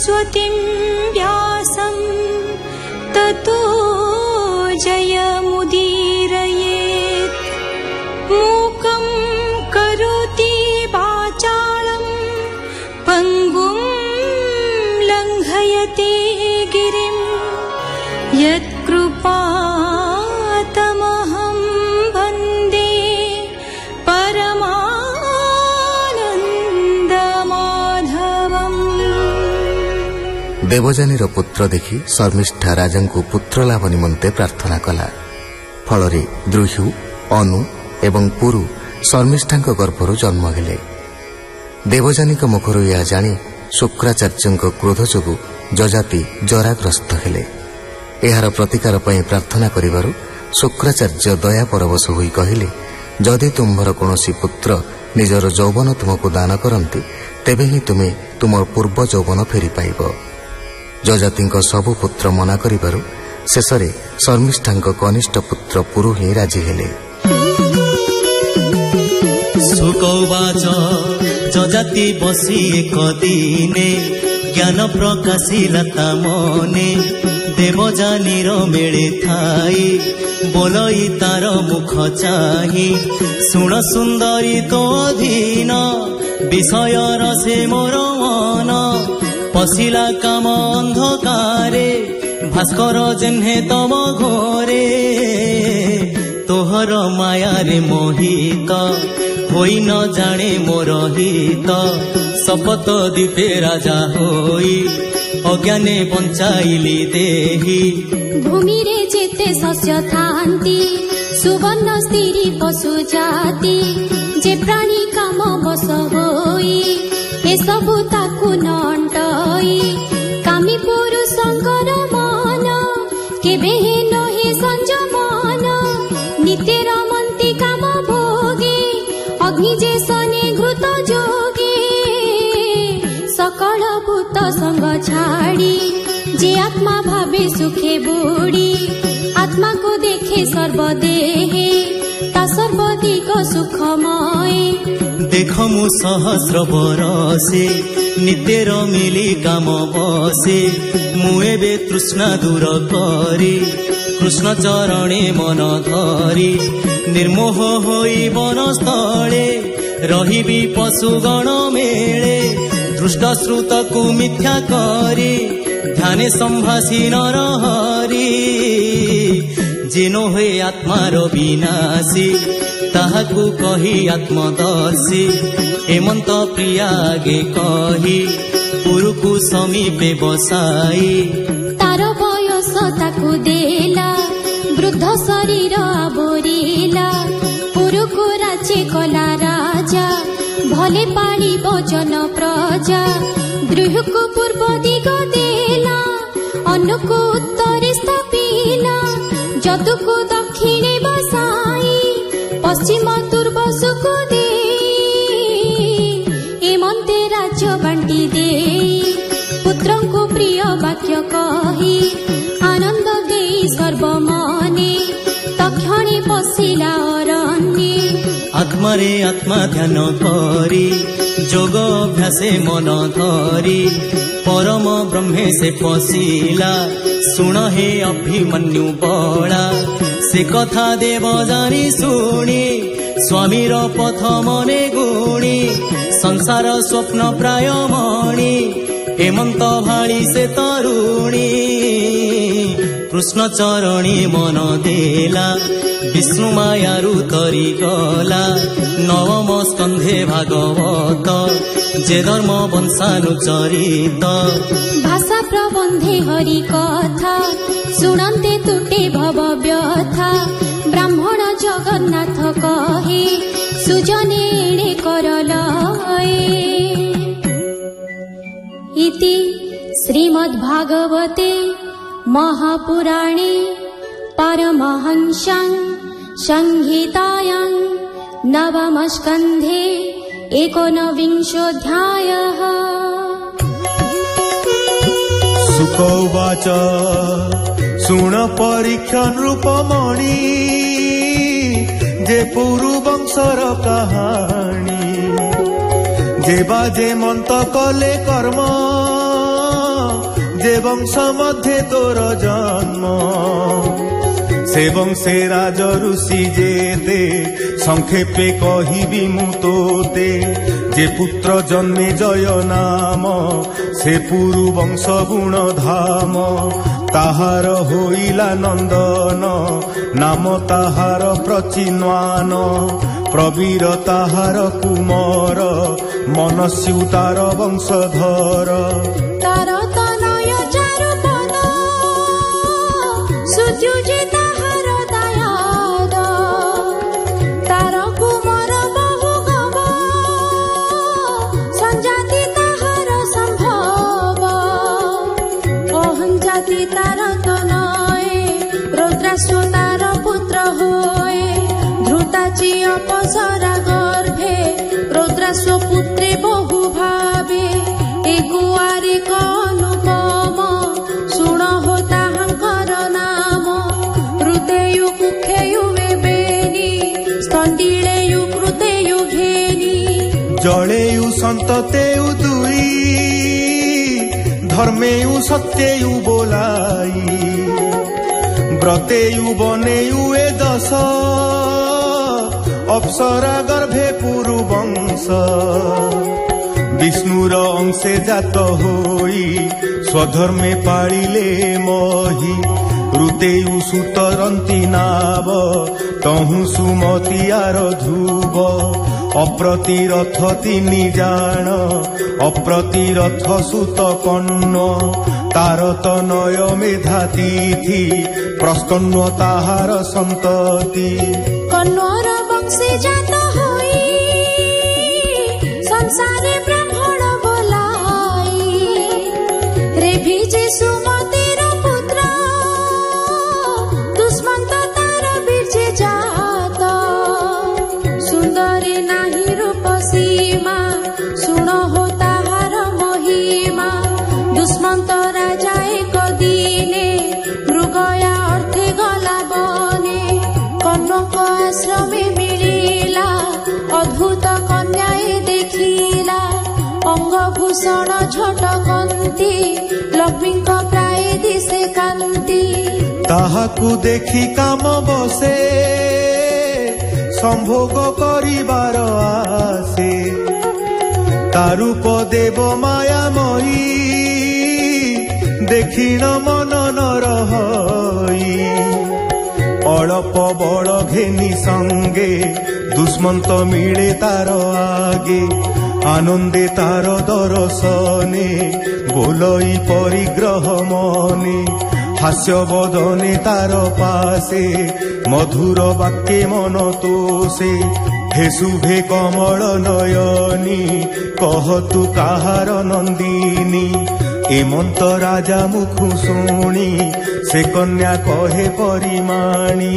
सरस्वतीं व्यासं ततो जयमुदीरयेत्। मूकं करोति वाचालं पङ्गुं लङ्घयते गिरिं यत्कृपातमहं वन्दे परमानन्दमाधवम्। देवजानीर पुत्र देखि शर्मिष्ठा राजा को पुत्र लाभ निमंते प्रार्थना कला। फलरे द्रुह्यु, अनु एवं पुरु शर्मिष्ठा गर्भर जन्म हेले। देवजानी मुखर यह जाणी शुक्राचार्य क्रोध जोगु जजाति जराग्रस्त हेले। एहार प्रतिकार पई प्रार्थना करिबारु शुक्राचार्य दया परवश होई कहिले, जदि तुम्हार कौनसी पुत्र निजर यौवन तुमको दान करती तेबे ही तुमे तुमर पूर्व यौवन फेरी पाइब। जजाति सबु पुत्र मना करिबारु शेषरे शर्मिष्ठा कनिष्ठ पुत्र पुरु ही राजी हेले। सुकौवाच जजाति बसी एक दिने ज्ञान प्रकाशिला ता मने। देवजानीर मेले थाई बोलई तार मुख चाही। सुण सुंदरी तो अधीन विषयर से मोर मन। पशिला काम अंधकारे भास्कर जेन्हे तम घोरे। तोहर मायारे मोहित होई न जाने मोर हित। शपथ दीपे राजा होई अज्ञाने बंचाइली देही। भूमि रे जेते शस्य थांती सुवर्ण स्त्री पशु जाति। जे प्राणी काम बस होई ए सबु ताकु नंटई। कामी पुरुषंकर मन केबे नहे संजमन। नित्यर मंती काम भोगे अग्नि जे सने घृत जोगे। सकल भूत संग छाड़ी जे आत्मा भावे सुखे बुड़ी। आत्मा को देखे सर्वदेहे ता सर्वदिक सुखमय। देख मु सहस्र बरसे नित्यर मिली काम बसे। मुएबे तृष्णा दूर करी कृष्ण चरणे मन धरी। निर्मोह होई वनस्थले रहिबी पशुगण मेले। दृष्ट श्रुत को मिथ्या करी ध्याने संभासी नर हरि। जेनो हुए आत्मार विनाशी ताहाकु कही आत्मदर्शी। हेमंत प्रियागे कही पुरुकु समीपे बसाई। तार बयस ताकु देला वृद्ध शरीर आवरिला। पुरुकु राज्य कला राजा भले पाड़ी जन प्रजा। द्रुहकु पूर्व दिग देला अनुकु उत्तरे स्थापिला। जदुकु दक्षिणे बसाई पश्चिम तुर्बसुकु दे। एमंते राज्य बांटी दे पुत्रंकु प्रिय वाक्य कही। आनंद दे सर्वमने तक्षणे पशिला अरण्ये। आत्मारे आत्मा ध्यान करी जोग अभ्यासे मन धरी। परम ब्रह्मे से पशिला सुण हे अभिमन्यु बड़ा। से कथा देवजानी शुणी स्वामीर पथ मने गुणी। संसार स्वप्न प्राय मणि हेमंत भाड़ी से तरुणी। कृष्ण चरणी मन देला विष्णु मायारु तरी गला। नवम स्कंधे भागवत जे धर्म वंशानुचरित। भाषा प्रबंधे हरि कथा शुणन्ते तुटे भव व्यथा। ब्राह्मण जगन्नाथ कहे सुजने एणे करलये। इति श्रीमद्भागवते महापुराणे परमहंस्यां संहितायां नवमस्कन्धे 19विंशोऽध्यायः। सुकौवाच शुण परीक्षा नृपमणि। जे पुरु वंशर कहानी। जे बाजे मंत कले कर्म যে বংশ মধ্যে তোর জন্ম সে বংশে রাজ ঋষি যেতে সংক্ষেপে কহিবি মু তোতে যে পুত্র জন্মে জয় নাম সে পুরু বংশ গুণ ধাম তাহার হইলা নন্দন নাম তাহার প্রচিন্বান প্রবীর তাহার কুমর মনস্যু তার বংশধর তার তনয় চারুপদ সুজুজে তাহার দায়াদ তার কুমর বহু গব সঞ্জাতি তাহার সম্ভব অহং জাতি তার তনয়ে রুদ্রাশ্ব তার পুত্র হয়ে ধৃতাচি অপসরা গর্ভে রুদ্রাশ্ব পুত্রে বহু ভাবে একুয়ারে অনুপম শুণ হো তাহাঙ্কর নাম ঋতেয়ু কুক্ষেয়ু বেবেনি স্তন্ডিলেয়ু কৃতেয়ু ঘেনি জলেয়ু সন্ততেয়ু দুই ধর্মেয়ু সত্যেয়ু বোলাই ব্রতেয়ু বনেয়ু এ দশ অপ্সরা গর্ভে পুরু বংশ বিষ্ণুর অংশে জাত হই স্বধর্মে পাଳିলে মহি ঋতেয়ু সুতরন্তি নাব তহু সুমতিয়ার ধ্রুব অপ্রতিরথ তিনি জাণ অপ্রতিরথ সুত কর্ণ তার তনয় মেধা তিথি প্রস্কন্ন তাহার সন্ততি কন্নর বংশে জাত হই সংসারে ব্রাহ্মণ বলাই রেভি যে সুমতির পুত্র দুষ্মন্ত তার বীর্যে জাত সুন্দরী নাহি রূপ সীমা শুণ হো তাহার মহিমা দুষ্মন্ত রাজা এক দিনে মৃগয়া অর্থে গলা বনে কনক আশ্রমে মিলিলা অদ্ভুত কন্যায়ে দেখিলা অঙ্গভূষণ ঝটকন্তি লক্ষ্মীଙ୍କ প্রায় দিশে কান্তি তাহাকু দেখি কাম বসে সম্ভোগ করিবার আসে তারূপ দেব মায়াময়ী দেখিণ মন নর হই অଳପ বড় ঘেনি সঙ্গে দুষ্মন্ত মিলে তার আগে আনন্দে তার দর্শনে বোলই পরিগ্রহ মনে হাস্য বদনে তার পাশে মধুর বাক্যে মন তোষে হে শুভে কমল নয়নী কহ তু কাহার নন্দিনী এমন্ত রাজা মুখু শুনি সে কন্যা কহে পরিমাণী